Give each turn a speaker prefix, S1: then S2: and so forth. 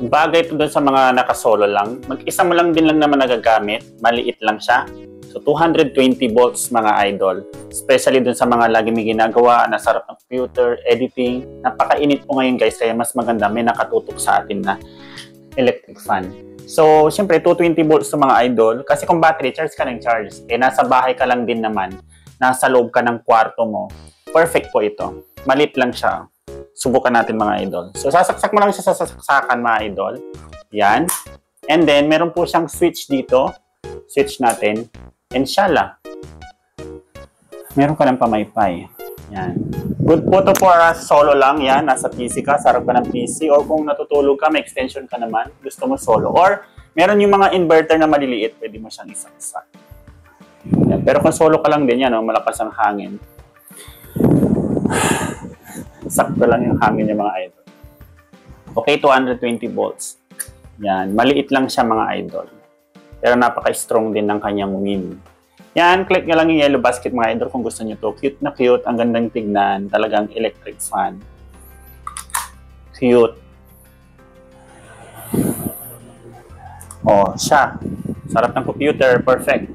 S1: Bagay ito doon sa mga nakasolo lang. Mag-isa mo lang din lang naman nagagamit. Maliit lang siya. So, 220 volts mga idol. Especially dun sa mga lagi may ginagawa, nasa harap ng computer, editing. Napakainit po ngayon guys, kaya mas maganda may nakatutok sa atin na electric fan. So, syempre 220 volts sa mga idol. Kasi kung battery, charge ka ng charge. Eh, nasa bahay ka lang din naman. Nasa loob ka ng kwarto mo. Perfect po ito. Malit lang siya. Subukan natin mga idol. So, sasaksak mo lang siya sa sasaksakan mga idol. Yan. And then, meron po siyang switch dito. Switch natin. Inshallah. Meron ka ng pamaypay. Yan. Good po to for solo lang. Yan. Nasa PC ka. Sarap ka ng PC. Or kung natutulog ka, may extension ka naman. Gusto mo solo. Or meron yung mga inverter na maliliit. Pwede mo siyang isaksak. Yan. Pero kung solo ka lang din yan, malakas ang hangin. Sakto lang yung hangin yung mga idol. Okay, 220 volts. Yan. Maliit lang siya mga idol. Pero napaka-strong din ng kanyang win. Yan, click nyo lang yung yellow basket mga idol kung gusto nyo to. Cute na cute, ang gandang tignan. Talagang electric fan. Cute. Oh, siya. Sarap ng computer, perfect.